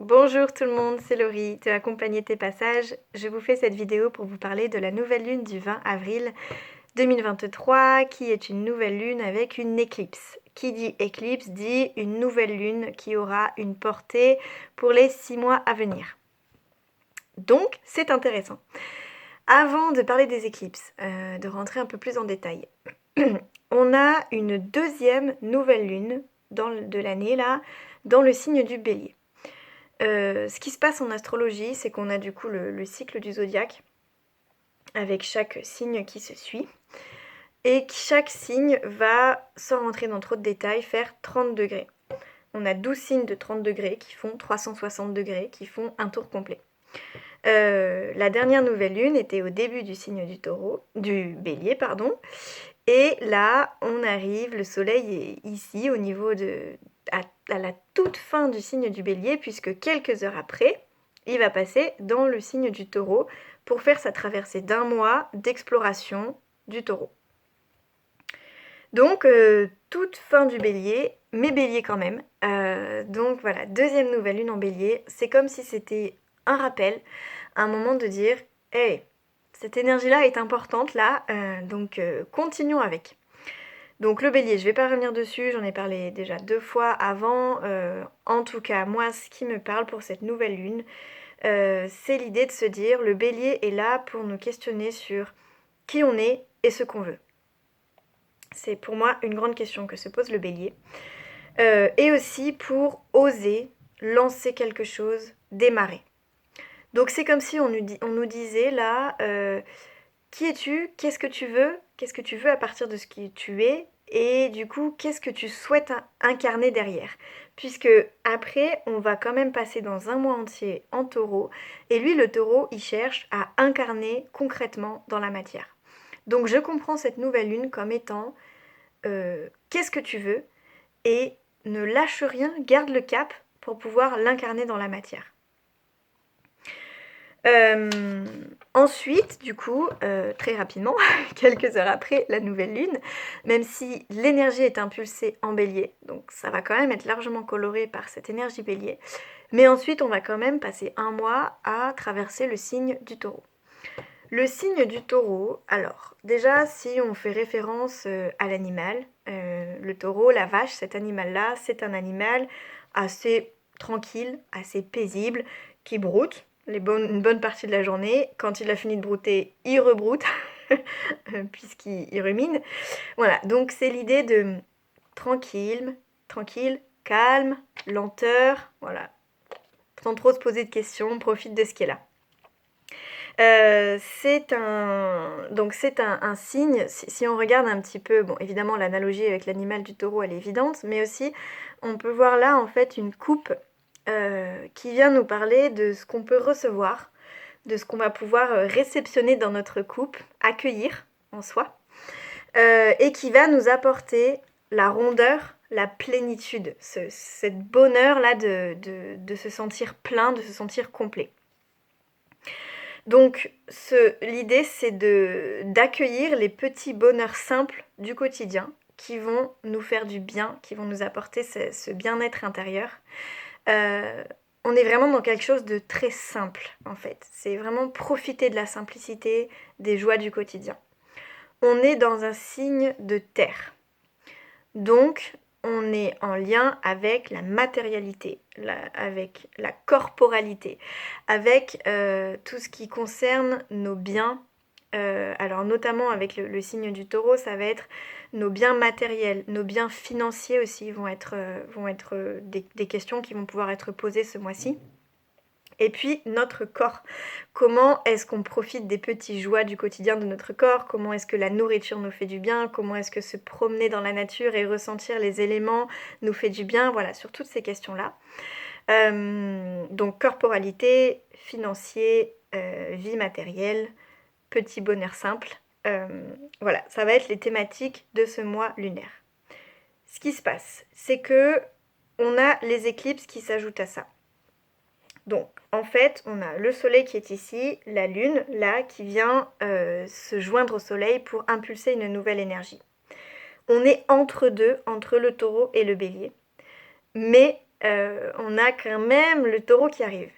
Bonjour tout le monde, c'est Laurie de Accompagner tes passages. Je vous fais cette vidéo pour vous parler de la nouvelle lune du 20 avril 2023 qui est une nouvelle lune avec une éclipse. Qui dit éclipse dit une nouvelle lune qui aura une portée pour les 6 mois à venir. Donc c'est intéressant. Avant de parler des éclipses, de rentrer un peu plus en détail, on a une deuxième nouvelle lune de l'année là, dans le signe du Bélier. Ce qui se passe en astrologie, c'est qu'on a du coup le cycle du zodiaque, avec chaque signe qui se suit, et chaque signe va, sans rentrer dans trop de détails, faire 30 degrés. On a 12 signes de 30 degrés qui font 360 degrés, qui font un tour complet. La dernière nouvelle lune était au début du signe du Bélier, pardon. Et là, on arrive, le soleil est ici, au niveau à la toute fin du signe du Bélier, puisque quelques heures après, il va passer dans le signe du Taureau pour faire sa traversée d'un mois d'exploration du Taureau. Donc, toute fin du Bélier, mais Bélier quand même. Donc voilà, deuxième nouvelle lune en Bélier. C'est comme si c'était un rappel, un moment de dire « Hey, cette énergie-là est importante là, donc continuons avec ». Donc le Bélier, je ne vais pas revenir dessus, j'en ai parlé déjà 2 fois avant. En tout cas, moi, ce qui me parle pour cette nouvelle lune, c'est l'idée de se dire, le Bélier est là pour nous questionner sur qui on est et ce qu'on veut. C'est pour moi une grande question que se pose le Bélier. Et aussi pour oser lancer quelque chose, démarrer. Donc c'est comme si on nous disait là, qui es-tu? Qu'est-ce que tu veux? Qu'est-ce que tu veux à partir de ce que tu es? Et du coup, qu'est-ce que tu souhaites incarner derrière? Puisque après, on va quand même passer dans un mois entier en taureau. Et lui, le taureau, il cherche à incarner concrètement dans la matière. Donc je comprends cette nouvelle lune comme étant qu'est-ce que tu veux? Et ne lâche rien, garde le cap pour pouvoir l'incarner dans la matière. Ensuite, du coup, très rapidement, quelques heures après la nouvelle lune, même si l'énergie est impulsée en bélier, donc ça va quand même être largement coloré par cette énergie bélier, mais ensuite on va quand même passer un mois à traverser le signe du taureau. Le signe du taureau, alors déjà si on fait référence à l'animal, le taureau, la vache, cet animal-là, c'est un animal assez tranquille, assez paisible, qui broute une bonne partie de la journée. Quand il a fini de brouter, il rebroute, puisqu'il rumine. Voilà, donc c'est l'idée de tranquille, calme, lenteur, voilà, sans trop se poser de questions, on profite de ce qui est là. C'est un signe, si on regarde un petit peu, bon évidemment l'analogie avec l'animal du taureau elle est évidente, mais aussi on peut voir là en fait une coupe qui vient nous parler de ce qu'on peut recevoir, de ce qu'on va pouvoir réceptionner dans notre coupe, accueillir en soi, et qui va nous apporter la rondeur, la plénitude, ce bonheur là de se sentir plein, de se sentir complet. Donc l'idée c'est d'accueillir les petits bonheurs simples du quotidien qui vont nous faire du bien, qui vont nous apporter ce bien-être intérieur. On est vraiment dans quelque chose de très simple en fait. C'est vraiment profiter de la simplicité, des joies du quotidien. On est dans un signe de terre. Donc on est en lien avec la matérialité, avec la corporalité, avec tout ce qui concerne nos biens. Alors notamment avec le signe du taureau, ça va être nos biens matériels, nos biens financiers aussi vont être des questions qui vont pouvoir être posées ce mois-ci. Et puis notre corps, comment est-ce qu'on profite des petites joies du quotidien de notre corps? Comment est-ce que la nourriture nous fait du bien? Comment est-ce que se promener dans la nature et ressentir les éléments nous fait du bien? Voilà, sur toutes ces questions-là. Donc corporalité, financier, vie matérielle, petit bonheur simple. Voilà, ça va être les thématiques de ce mois lunaire. Ce qui se passe, c'est que on a les éclipses qui s'ajoutent à ça. Donc, en fait, on a le soleil qui est ici, la lune, là, qui vient se joindre au soleil pour impulser une nouvelle énergie. On est entre deux, entre le taureau et le bélier. Mais on a quand même le taureau qui arrive.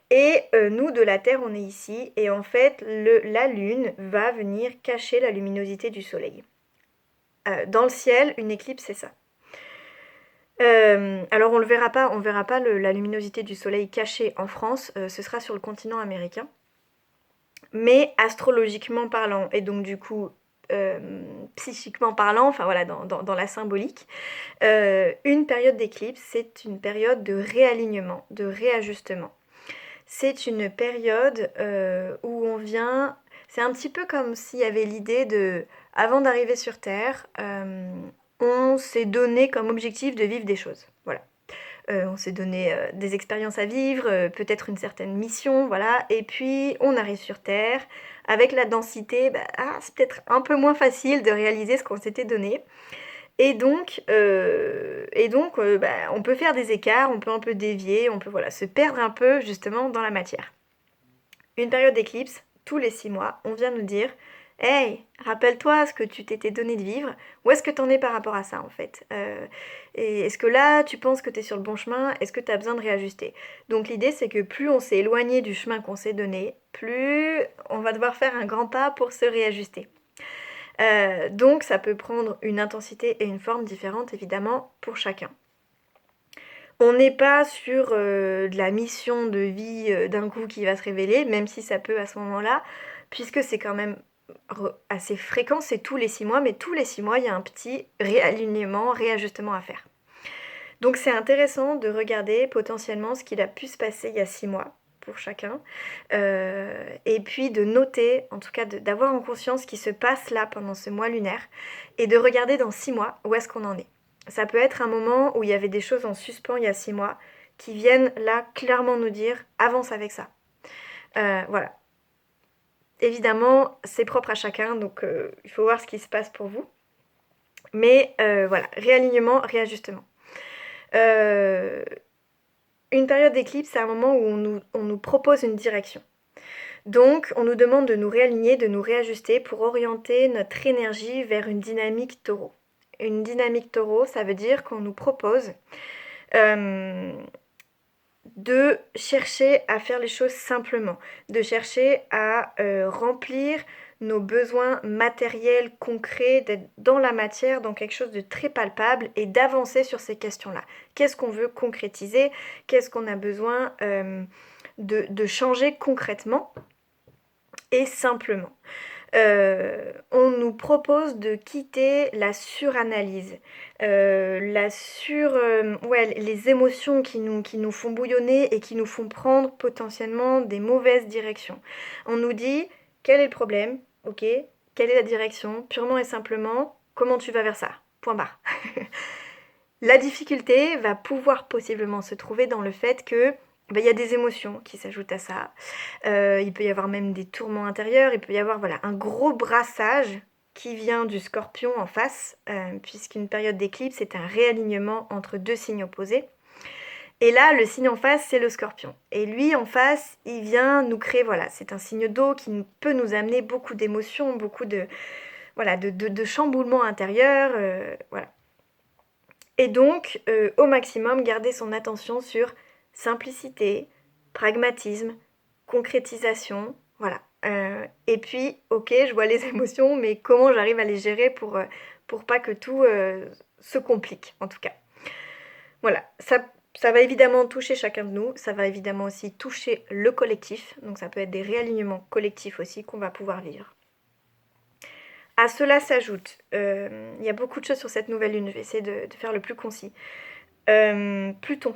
Et nous, de la Terre, on est ici, et en fait, la Lune va venir cacher la luminosité du Soleil. Dans le ciel, une éclipse, c'est ça. Alors on verra pas la luminosité du Soleil cachée en France, ce sera sur le continent américain. Mais astrologiquement parlant, et donc du coup psychiquement parlant, enfin voilà, dans la symbolique, une période d'éclipse, c'est une période de réalignement, de réajustement. C'est une période où on vient... C'est un petit peu comme s'il y avait l'idée de... Avant d'arriver sur Terre, on s'est donné comme objectif de vivre des choses. Voilà. On s'est donné des expériences à vivre, peut-être une certaine mission, voilà. Et puis, on arrive sur Terre. Avec la densité, c'est peut-être un peu moins facile de réaliser ce qu'on s'était donné. Et donc, on peut faire des écarts, on peut un peu dévier, on peut voilà, se perdre un peu justement dans la matière. Une période d'éclipse, tous les 6 mois, on vient nous dire hey, rappelle-toi ce que tu t'étais donné de vivre, où est-ce que t'en es par rapport à ça en fait et est-ce que là tu penses que t'es sur le bon chemin, est-ce que t'as besoin de réajuster? Donc l'idée c'est que plus on s'est éloigné du chemin qu'on s'est donné, plus on va devoir faire un grand pas pour se réajuster. Donc ça peut prendre une intensité et une forme différentes évidemment pour chacun. On n'est pas sur de la mission de vie d'un coup qui va se révéler, même si ça peut à ce moment-là, puisque c'est quand même assez fréquent, c'est tous les 6 mois, mais tous les 6 mois, il y a un petit réalignement, réajustement à faire. Donc c'est intéressant de regarder potentiellement ce qu'il a pu se passer il y a 6 mois pour chacun, et puis de noter, en tout cas d'avoir en conscience ce qui se passe là pendant ce mois lunaire, et de regarder dans 6 mois où est-ce qu'on en est. Ça peut être un moment où il y avait des choses en suspens il y a 6 mois, qui viennent là clairement nous dire « avance avec ça ». Voilà. Évidemment, c'est propre à chacun, donc il faut voir ce qui se passe pour vous. Mais voilà, réalignement, réajustement. Une période d'éclipse, c'est un moment où on nous propose une direction. Donc, on nous demande de nous réaligner, de nous réajuster pour orienter notre énergie vers une dynamique taureau. Une dynamique taureau, ça veut dire qu'on nous propose de chercher à faire les choses simplement, de chercher à remplir nos besoins matériels, concrets, d'être dans la matière, dans quelque chose de très palpable et d'avancer sur ces questions-là. Qu'est-ce qu'on veut concrétiser? Qu'est-ce qu'on a besoin de changer concrètement et simplement? On nous propose de quitter la suranalyse, les émotions qui nous font bouillonner et qui nous font prendre potentiellement des mauvaises directions. On nous dit quel est le problème, ok, quelle est la direction, purement et simplement, comment tu vas vers ça, point barre. La difficulté va pouvoir possiblement se trouver dans le fait que y a des émotions qui s'ajoutent à ça. Il peut y avoir même des tourments intérieurs. Il peut y avoir un gros brassage qui vient du Scorpion en face, puisqu'une période d'éclipse est un réalignement entre deux signes opposés. Et là, le signe en face, c'est le Scorpion. Et lui, en face, il vient nous créer, c'est un signe d'eau qui peut nous amener beaucoup d'émotions, beaucoup de chamboulements intérieurs, voilà. Et donc, au maximum, garder son attention sur simplicité, pragmatisme, concrétisation, voilà. Et puis, ok, je vois les émotions, mais comment j'arrive à les gérer pour pas que tout se complique, en tout cas. Voilà, ça va évidemment toucher chacun de nous, ça va évidemment aussi toucher le collectif, donc ça peut être des réalignements collectifs aussi qu'on va pouvoir vivre. À cela s'ajoute, il y a beaucoup de choses sur cette nouvelle lune, je vais essayer de faire le plus concis. Pluton.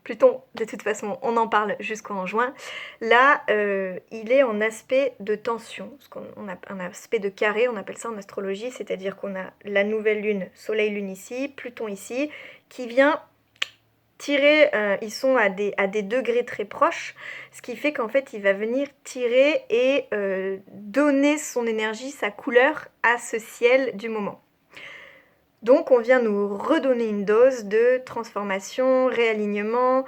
Pluton, de toute façon, on en parle jusqu'en juin. Là, il est en aspect de tension, on a un aspect de carré, on appelle ça en astrologie, c'est-à-dire qu'on a la nouvelle lune, soleil-lune ici, Pluton ici, qui vient tirer, ils sont à des degrés très proches, ce qui fait qu'en fait il va venir tirer et donner son énergie, sa couleur à ce ciel du moment. Donc on vient nous redonner une dose de transformation, réalignement,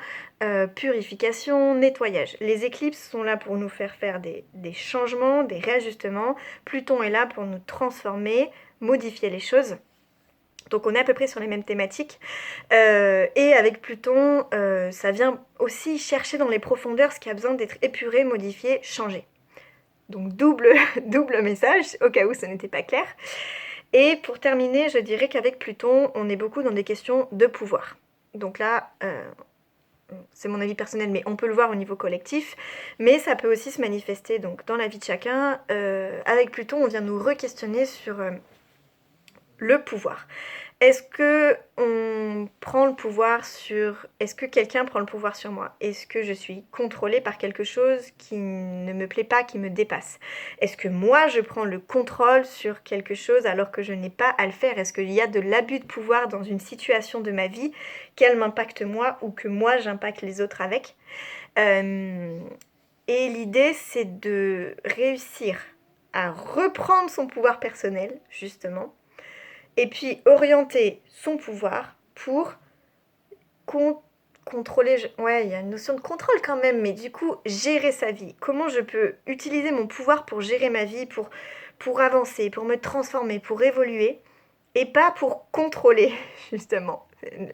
purification, nettoyage. Les éclipses sont là pour nous faire des changements, des réajustements. Pluton est là pour nous transformer, modifier les choses. Donc on est à peu près sur les mêmes thématiques. Et avec Pluton, ça vient aussi chercher dans les profondeurs ce qui a besoin d'être épuré, modifié, changé. Donc double message, au cas où ce n'était pas clair. Et pour terminer, je dirais qu'avec Pluton, on est beaucoup dans des questions de pouvoir. Donc là, c'est mon avis personnel, mais on peut le voir au niveau collectif. Mais ça peut aussi se manifester donc, dans la vie de chacun. Avec Pluton, on vient nous re-questionner sur le pouvoir. Est-ce que on prend le pouvoir sur... Est-ce que quelqu'un prend le pouvoir sur moi? Est-ce que je suis contrôlée par quelque chose qui ne me plaît pas, qui me dépasse? Est-ce que moi, je prends le contrôle sur quelque chose alors que je n'ai pas à le faire? Est-ce qu'il y a de l'abus de pouvoir dans une situation de ma vie qu'elle m'impacte moi ou que moi, j'impacte les autres avec? Et l'idée, c'est de réussir à reprendre son pouvoir personnel, justement, et puis orienter son pouvoir pour contrôler... Ouais, il y a une notion de contrôle quand même, mais du coup, gérer sa vie. Comment je peux utiliser mon pouvoir pour gérer ma vie, pour avancer, pour me transformer, pour évoluer, et pas pour contrôler, justement.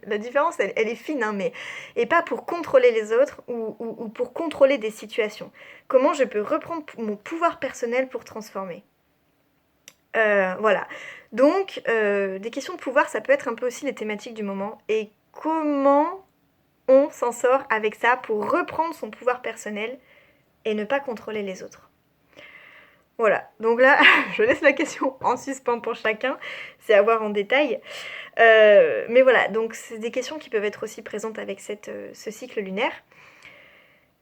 La différence, elle est fine, hein, mais... Et pas pour contrôler les autres ou pour contrôler des situations. Comment je peux reprendre mon pouvoir personnel pour transformer? Voilà. Donc, des questions de pouvoir, ça peut être un peu aussi les thématiques du moment. Et comment on s'en sort avec ça pour reprendre son pouvoir personnel et ne pas contrôler les autres? Voilà. Donc là, je laisse la question en suspens pour chacun. C'est à voir en détail. Mais voilà. Donc, c'est des questions qui peuvent être aussi présentes avec ce cycle lunaire.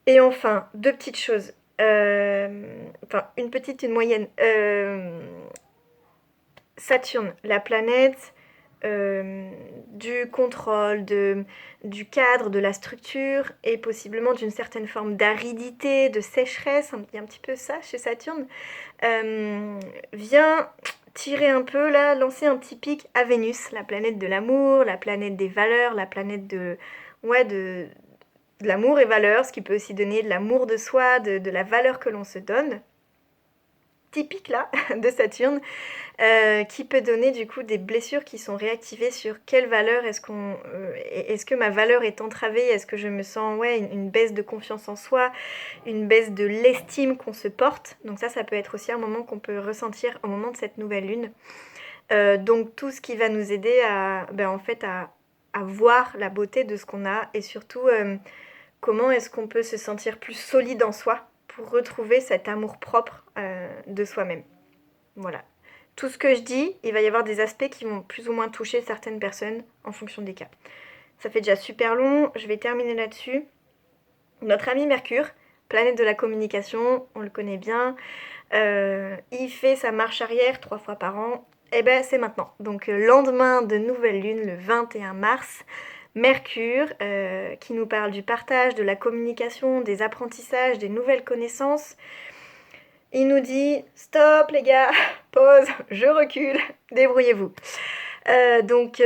Et enfin, deux petites choses. Enfin, une petite, une moyenne. Saturne, la planète du contrôle, du cadre, de la structure et possiblement d'une certaine forme d'aridité, de sécheresse, il y a un petit peu ça chez Saturne, vient tirer un peu là, lancer un petit pic à Vénus, la planète de l'amour, la planète des valeurs, la planète de l'amour et valeurs, ce qui peut aussi donner de l'amour de soi, de la valeur que l'on se donne. Typique là de Saturne, qui peut donner du coup des blessures qui sont réactivées sur quelle valeur est-ce que ma valeur est entravée, est-ce que je me sens une baisse de confiance en soi, une baisse de l'estime qu'on se porte. Donc ça peut être aussi un moment qu'on peut ressentir au moment de cette nouvelle lune. Donc tout ce qui va nous aider à voir la beauté de ce qu'on a et surtout comment est-ce qu'on peut se sentir plus solide en soi pour retrouver cet amour propre de soi-même. Voilà. Tout ce que je dis, il va y avoir des aspects qui vont plus ou moins toucher certaines personnes en fonction des cas. Ça fait déjà super long, je vais terminer là-dessus. Notre ami Mercure, planète de la communication, on le connaît bien, il fait sa marche arrière 3 fois par an, et ben c'est maintenant. Donc lendemain de nouvelle lune, le 21 mars, Mercure, qui nous parle du partage, de la communication, des apprentissages, des nouvelles connaissances. Il nous dit « Stop les gars, pause, je recule, débrouillez-vous ». Donc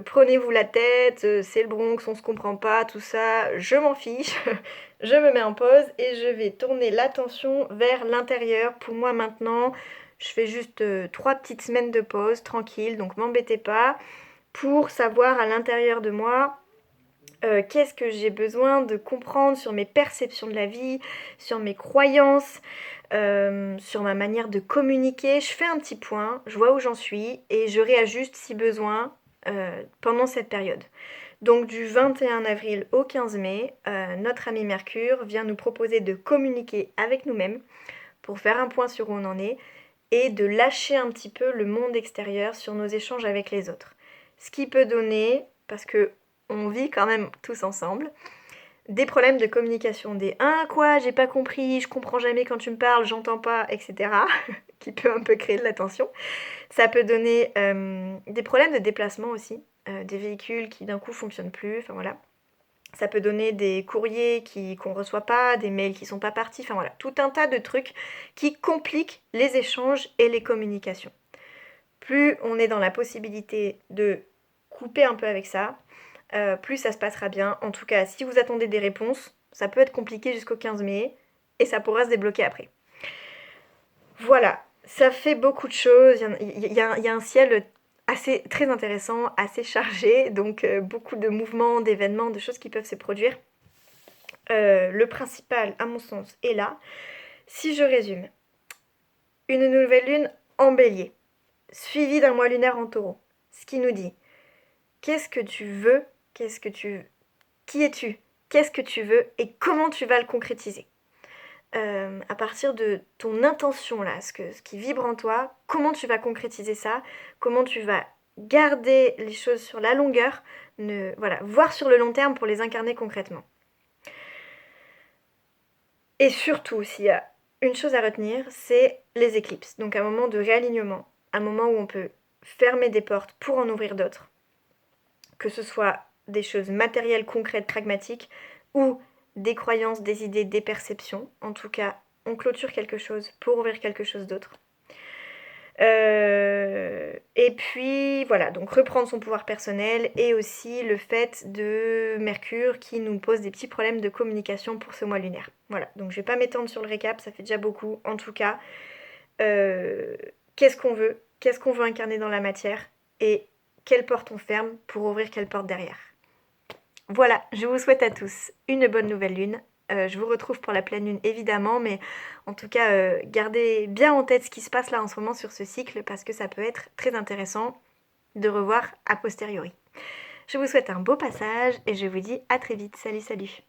prenez-vous la tête, c'est le Bronx, on se comprend pas, tout ça, je m'en fiche. Je me mets en pause et je vais tourner l'attention vers l'intérieur. Pour moi maintenant, je fais juste 3 petites semaines de pause, tranquille, donc m'embêtez pas, pour savoir à l'intérieur de moi qu'est-ce que j'ai besoin de comprendre sur mes perceptions de la vie, sur mes croyances, sur ma manière de communiquer. Je fais un petit point, je vois où j'en suis et je réajuste si besoin pendant cette période. Donc du 21 avril au 15 mai, notre ami Mercure vient nous proposer de communiquer avec nous-mêmes pour faire un point sur où on en est et de lâcher un petit peu le monde extérieur sur nos échanges avec les autres. Ce qui peut donner, parce que on vit quand même tous ensemble, des problèmes de communication, des « Ah quoi, j'ai pas compris, je comprends jamais quand tu me parles, j'entends pas », etc. qui peut un peu créer de la tension. Ça peut donner des problèmes de déplacement aussi, des véhicules qui d'un coup fonctionnent plus, enfin voilà. Ça peut donner des courriers qu'on reçoit pas, des mails qui sont pas partis, enfin voilà, tout un tas de trucs qui compliquent les échanges et les communications. Plus on est dans la possibilité de couper un peu avec ça, plus ça se passera bien. En tout cas, si vous attendez des réponses, ça peut être compliqué jusqu'au 15 mai et ça pourra se débloquer après. Voilà, ça fait beaucoup de choses. Il y a un ciel assez très intéressant, assez chargé, donc beaucoup de mouvements, d'événements, de choses qui peuvent se produire. Le principal, à mon sens, est là. Si je résume, une nouvelle lune en bélier, suivie d'un mois lunaire en taureau, ce qui nous dit qu'est-ce que tu veux, qui es-tu, qu'est-ce que tu veux et comment tu vas le concrétiser. À partir de ton intention là, ce qui vibre en toi, comment tu vas concrétiser ça, comment tu vas garder les choses sur la longueur, voilà, voir sur le long terme pour les incarner concrètement. Et surtout, s'il y a une chose à retenir, c'est les éclipses. Donc un moment de réalignement, un moment où on peut fermer des portes pour en ouvrir d'autres. Que ce soit des choses matérielles, concrètes, pragmatiques, ou des croyances, des idées, des perceptions. En tout cas, on clôture quelque chose pour ouvrir quelque chose d'autre. Et puis voilà, donc reprendre son pouvoir personnel et aussi le fait de Mercure qui nous pose des petits problèmes de communication pour ce mois lunaire. Voilà, donc je vais pas m'étendre sur le récap, ça fait déjà beaucoup. En tout cas, qu'est-ce qu'on veut incarner dans la matière et quelle porte on ferme pour ouvrir quelle porte derrière. Voilà, je vous souhaite à tous une bonne nouvelle lune. Je vous retrouve pour la pleine lune évidemment, mais en tout cas, gardez bien en tête ce qui se passe là en ce moment sur ce cycle parce que ça peut être très intéressant de revoir a posteriori. Je vous souhaite un beau passage et je vous dis à très vite. Salut, salut.